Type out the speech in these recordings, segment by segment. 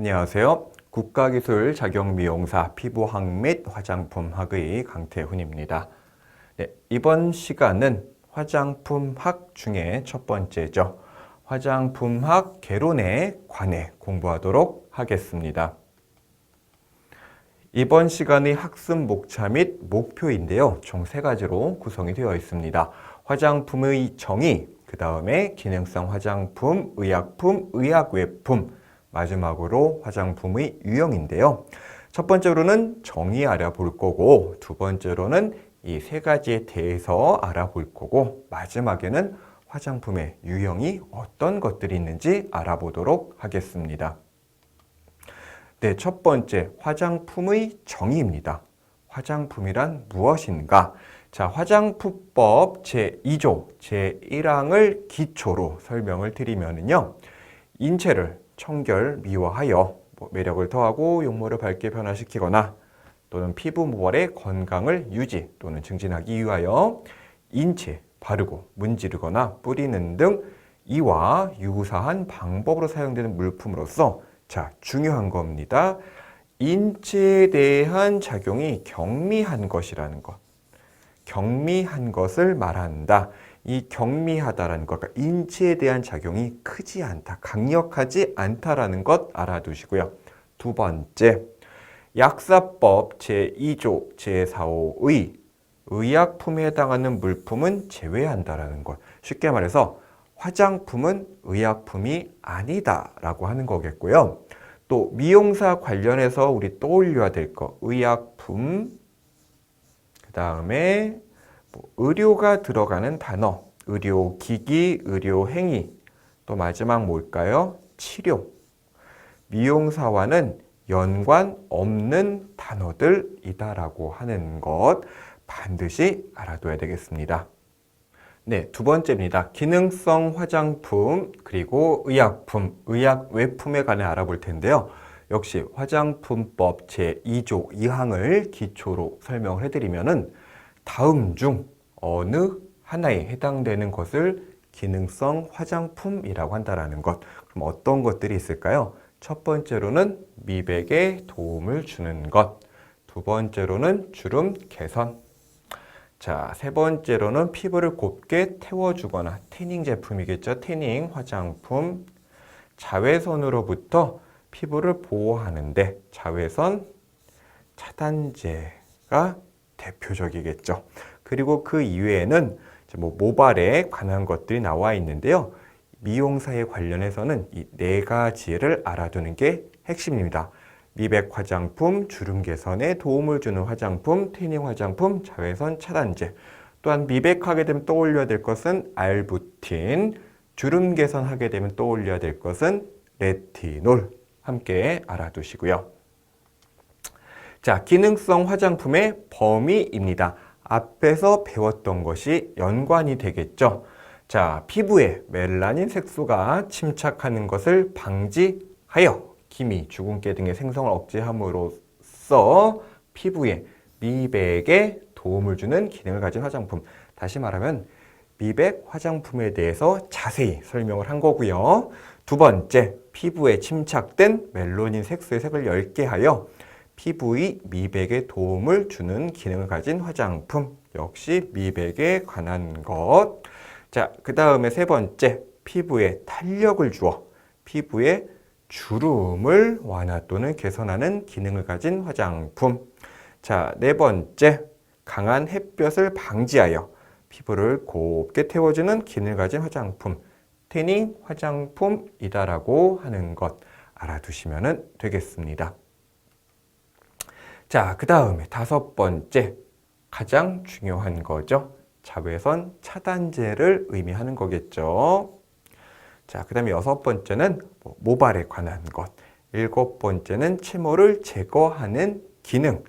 안녕하세요. 국가기술 자격미용사 피부학 및 화장품학의 강태훈입니다. 네, 이번 시간은 화장품학 중에 첫 번째죠. 화장품학 개론에 관해 공부하도록 하겠습니다. 이번 시간의 학습 목차 및 목표인데요. 총 3가지로 구성이 되어 있습니다. 화장품의 정의, 그 다음에 기능성 화장품, 의약품, 의약외품, 마지막으로 화장품의 유형인데요. 첫 번째로는 정의 알아볼 거고, 두 번째로는 이 3가지에 대해서 알아볼 거고, 마지막에는 화장품의 유형이 어떤 것들이 있는지 알아보도록 하겠습니다. 네, 첫 번째, 화장품의 정의입니다. 화장품이란 무엇인가? 자, 화장품법 제2조 제1항을 기초로 설명을 드리면요. 인체를 청결, 미화하여 매력을 더하고 용모를 밝게 변화시키거나 또는 피부 모발의 건강을 유지 또는 증진하기 위하여 인체, 바르고 문지르거나 뿌리는 등 이와 유사한 방법으로 사용되는 물품으로서 자, 중요한 겁니다. 인체에 대한 작용이 경미한 것이라는 것. 경미한 것을 말한다. 이 경미하다라는 것, 그러니까 인체에 대한 작용이 크지 않다, 강력하지 않다라는 것 알아두시고요. 두 번째, 약사법 제2조 제4호의 의약품에 해당하는 물품은 제외한다라는 것. 쉽게 말해서 화장품은 의약품이 아니다라고 하는 거겠고요. 또 미용사 관련해서 우리 떠올려야 될 거, 의약품, 그 다음에 의료가 들어가는 단어, 의료기기, 의료행위, 또 마지막 뭘까요? 치료. 미용사와는 연관 없는 단어들이다라고 하는 것 반드시 알아둬야 되겠습니다. 네, 두 번째입니다. 기능성 화장품, 그리고 의약품, 의약외품에 관해 알아볼 텐데요. 역시 화장품법 제2조 2항을 기초로 설명을 해드리면은 다음 중 어느 하나에 해당되는 것을 기능성 화장품이라고 한다는 것. 그럼 어떤 것들이 있을까요? 첫 번째로는 미백에 도움을 주는 것. 두 번째로는 주름 개선. 자, 세 번째로는 피부를 곱게 태워주거나 태닝 제품이겠죠. 태닝 화장품. 자외선으로부터 피부를 보호하는데 자외선 차단제가 대표적이겠죠. 그리고 그 이외에는 모발에 관한 것들이 나와 있는데요. 미용사에 관련해서는 이 4가지를 알아두는 게 핵심입니다. 미백 화장품, 주름 개선에 도움을 주는 화장품, 태닝 화장품, 자외선 차단제. 또한 미백하게 되면 떠올려야 될 것은 알부틴, 주름 개선하게 되면 떠올려야 될 것은 레티놀. 함께 알아두시고요. 자, 기능성 화장품의 범위입니다. 앞에서 배웠던 것이 연관이 되겠죠. 자, 피부에 멜라닌 색소가 침착하는 것을 방지하여 기미, 주근깨 등의 생성을 억제함으로써 피부에 미백에 도움을 주는 기능을 가진 화장품. 다시 말하면 미백 화장품에 대해서 자세히 설명을 한 거고요. 두 번째, 피부에 침착된 멜라닌 색소의 색을 엷게 하여 피부의 미백에 도움을 주는 기능을 가진 화장품. 역시 미백에 관한 것. 자, 그 다음에 세 번째, 피부에 탄력을 주어 피부에 주름을 완화 또는 개선하는 기능을 가진 화장품. 자, 네 번째, 강한 햇볕을 방지하여 피부를 곱게 태워주는 기능을 가진 화장품. 태닝 화장품이다라고 하는 것 알아두시면 되겠습니다. 자, 그 다음에 다섯 번째, 가장 중요한 거죠. 자외선 차단제를 의미하는 거겠죠. 자, 그 다음에 여섯 번째는 모발에 관한 것. 일곱 번째는 채모를 제거하는 기능.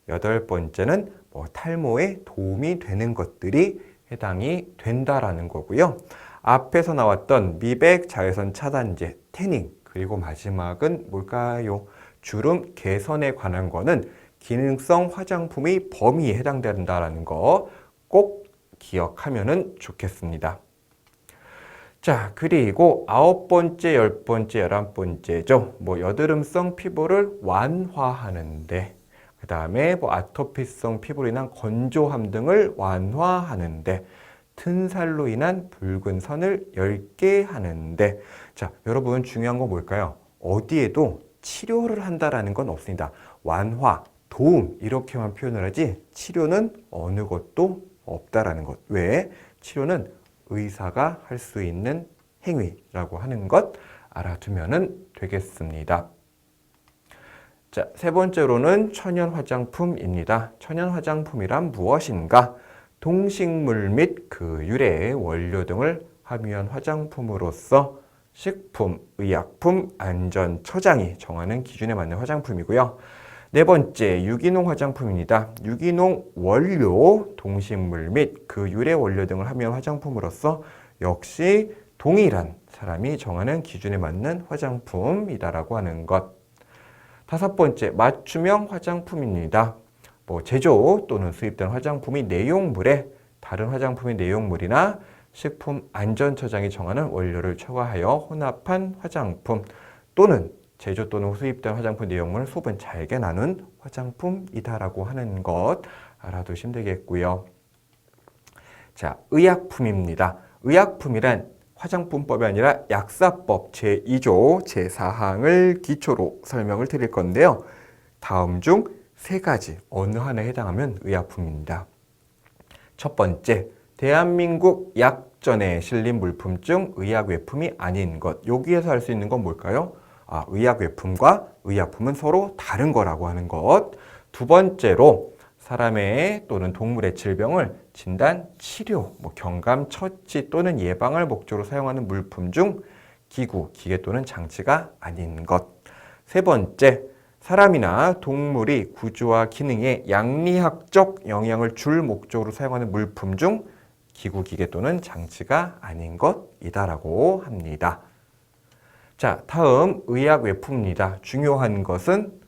여덟 번째는 탈모에 도움이 되는 것들이 해당이 된다라는 거고요. 앞에서 나왔던 미백, 자외선 차단제, 태닝, 그리고 마지막은 뭘까요? 주름 개선에 관한 거는 기능성 화장품의 범위에 해당된다라는 거 꼭 기억하면 좋겠습니다. 자, 그리고 9번째, 10번째, 11번째죠. 여드름성 피부를 완화하는데, 그 다음에 아토피성 피부로 인한 건조함 등을 완화하는데, 튼살로 인한 붉은 선을 엷게 하는데, 자, 여러분 중요한 건 뭘까요? 어디에도 치료를 한다라는 건 없습니다. 완화, 도움 이렇게만 표현을 하지 치료는 어느 것도 없다라는 것. 왜? 치료는 의사가 할 수 있는 행위라고 하는 것 알아두면 되겠습니다. 자, 세 번째로는 천연 화장품입니다. 천연 화장품이란 무엇인가? 동식물 및 그 유래 원료 등을 함유한 화장품으로서 식품, 의약품 안전 처장이 정하는 기준에 맞는 화장품이고요. 네 번째, 유기농 화장품입니다. 유기농 원료, 동식물 및 그 유래 원료 등을 함유한 화장품으로서 역시 동일한 사람이 정하는 기준에 맞는 화장품이다라고 하는 것. 다섯 번째, 맞춤형 화장품입니다. 제조 또는 수입된 화장품이 내용물에 다른 화장품의 내용물이나 식품 안전처장이 정하는 원료를 첨가하여 혼합한 화장품 또는 제조 또는 수입된 화장품 내용물을 소분 잘게 나눈 화장품이다라고 하는 것 알아두시면 되겠고요. 자, 의약품입니다. 의약품이란 화장품법이 아니라 약사법 제2조 제4항을 기초로 설명을 드릴 건데요. 다음 중 세 가지 어느 하나에 해당하면 의약품입니다. 첫 번째, 대한민국 약전에 실린 물품 중 의약외품이 아닌 것. 여기에서 알 수 있는 건 뭘까요? 의약외품과 의약품은 서로 다른 거라고 하는 것. 두 번째로, 사람의 또는 동물의 질병을 진단, 치료, 경감, 처치 또는 예방을 목적으로 사용하는 물품 중 기구, 기계 또는 장치가 아닌 것. 세 번째, 사람이나 동물이 구조와 기능에 양리학적 영향을 줄 목적으로 사용하는 물품 중 기구, 기계 또는 장치가 아닌 것이다라고 합니다. 자, 다음 의약외품입니다. 중요한 것은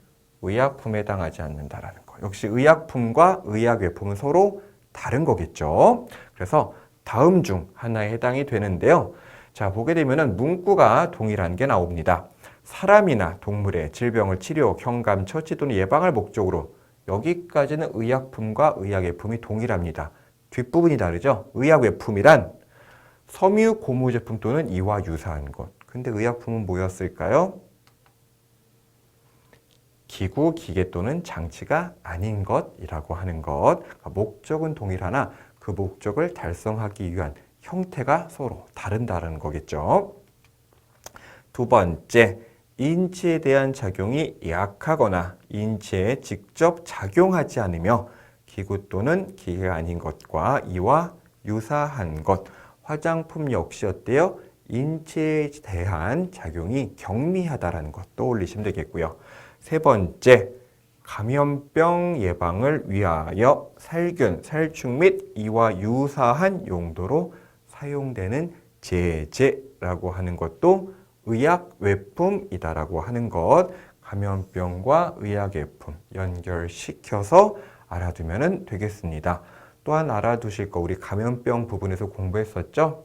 의약품에 해당하지 않는다라는 거. 역시 의약품과 의약외품은 서로 다른 거겠죠. 그래서 다음 중 하나에 해당이 되는데요. 자, 보게 되면은 문구가 동일한 게 나옵니다. 사람이나 동물의 질병을 치료, 경감, 처치 또는 예방을 목적으로 여기까지는 의약품과 의약외품이 동일합니다. 뒷부분이 다르죠. 의약외품이란 섬유 고무 제품 또는 이와 유사한 것. 근데 의약품은 뭐였을까요? 기구, 기계 또는 장치가 아닌 것이라고 하는 것. 목적은 동일하나 그 목적을 달성하기 위한 형태가 서로 다른다는 거겠죠. 두 번째, 인체에 대한 작용이 약하거나 인체에 직접 작용하지 않으며 기구 또는 기계가 아닌 것과 이와 유사한 것. 화장품 역시 어때요? 인체에 대한 작용이 경미하다라는 것 떠올리시면 되겠고요. 세 번째, 감염병 예방을 위하여 살균, 살충 및 이와 유사한 용도로 사용되는 제제라고 하는 것도 의약외품이다라고 하는 것. 감염병과 의약외품 연결시켜서 알아두면 되겠습니다. 또한 알아두실 거 우리 감염병 부분에서 공부했었죠?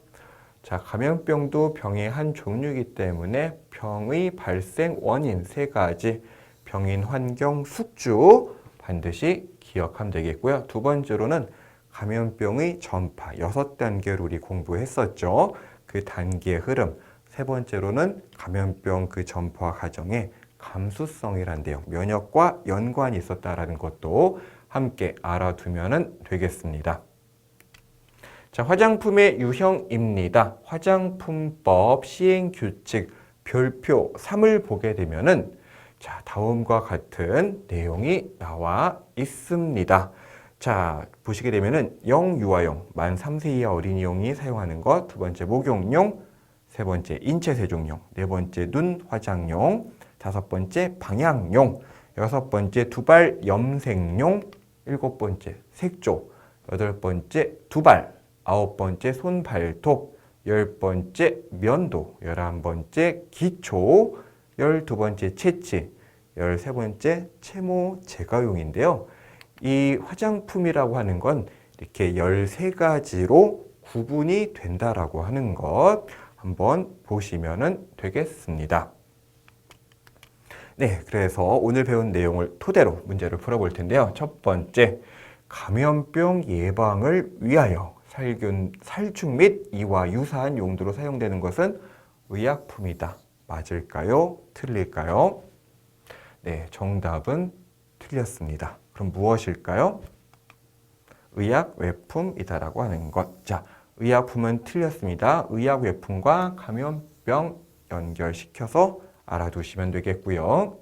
자, 감염병도 병의 한 종류이기 때문에 병의 발생 원인 세 가지, 병인, 환경, 숙주 반드시 기억하면 되겠고요. 두 번째로는 감염병의 전파 6단계를 우리 공부했었죠. 그 단계의 흐름. 세 번째로는 감염병 그 전파 과정의 감수성이란 내용, 면역과 연관이 있었다라는 것도 함께 알아두면 되겠습니다. 자, 화장품의 유형입니다. 화장품법 시행규칙 별표 3을 보게 되면은 자, 다음과 같은 내용이 나와 있습니다. 자, 보시게 되면은 영유아용, 만 3세 이하 어린이용이 사용하는 것, 두 번째 목욕용, 세 번째 인체 세정용, 네 번째 눈 화장용, 다섯 번째 방향용, 여섯 번째 두발 염색용, 일곱 번째 색조, 여덟 번째 두발, 아홉 번째 손 발톱, 열 번째 면도, 11번째 기초, 12번째 채취, 13번째 채모 제거용인데요. 이 화장품이라고 하는 건 이렇게 13가지로 구분이 된다라고 하는 것 한번 보시면 되겠습니다. 네, 그래서 오늘 배운 내용을 토대로 문제를 풀어볼 텐데요. 첫 번째, 감염병 예방을 위하여 살충 및 이와 유사한 용도로 사용되는 것은 의약품이다. 맞을까요? 틀릴까요? 네, 정답은 틀렸습니다. 그럼 무엇일까요? 의약외품이다라고 하는 것. 자, 의약품은 틀렸습니다. 의약외품과 감염병 연결시켜서 알아두시면 되겠고요.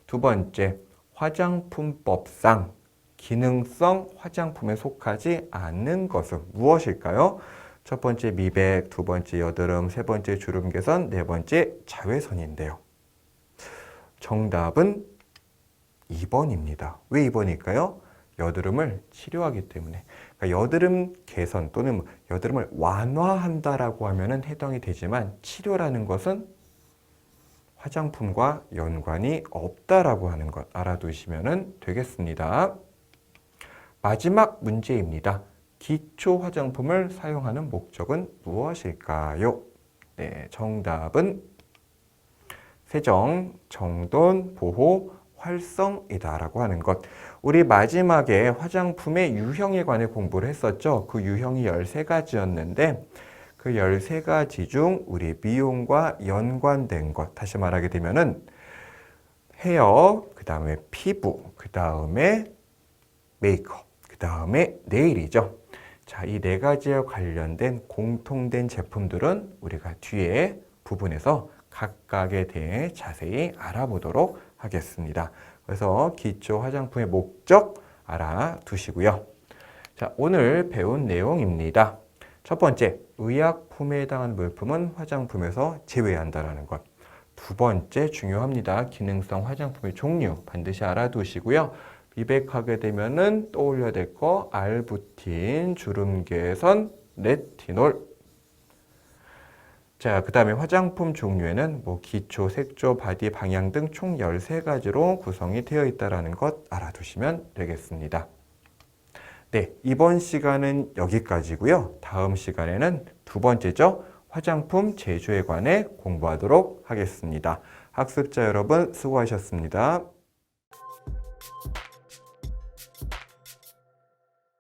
두 번째, 화장품법상 기능성 화장품에 속하지 않는 것은 무엇일까요? 첫 번째 미백, 두 번째 여드름, 세 번째 주름 개선, 네 번째 자외선인데요. 정답은 2번입니다. 왜 2번일까요? 여드름을 치료하기 때문에. 그러니까 여드름 개선 또는 여드름을 완화한다라고 하면 해당이 되지만 치료라는 것은 화장품과 연관이 없다라고 하는 것 알아두시면 되겠습니다. 마지막 문제입니다. 기초 화장품을 사용하는 목적은 무엇일까요? 네, 정답은 세정, 정돈, 보호, 활성이다라고 하는 것. 우리 마지막에 화장품의 유형에 관해 공부를 했었죠. 그 유형이 13가지였는데 그 13가지 중 우리 미용과 연관된 것, 다시 말하게 되면은 헤어, 그 다음에 피부, 그 다음에 메이크업, 그 다음에 네일이죠. 자, 이 4가지에 관련된 공통된 제품들은 우리가 뒤에 부분에서 각각에 대해 자세히 알아보도록 하겠습니다. 그래서 기초 화장품의 목적 알아두시고요. 자, 오늘 배운 내용입니다. 첫 번째, 의약품에 해당하는 물품은 화장품에서 제외한다는 것. 두 번째, 중요합니다. 기능성 화장품의 종류 반드시 알아두시고요. 미백하게 되면은 떠올려야 될 거 알부틴, 주름 개선, 레티놀. 자, 그 다음에 화장품 종류에는 기초, 색조, 바디, 방향 등 총 13가지로 구성이 되어 있다는 것 알아두시면 되겠습니다. 네, 이번 시간은 여기까지고요. 다음 시간에는 두 번째죠. 화장품 제조에 관해 공부하도록 하겠습니다. 학습자 여러분 수고하셨습니다.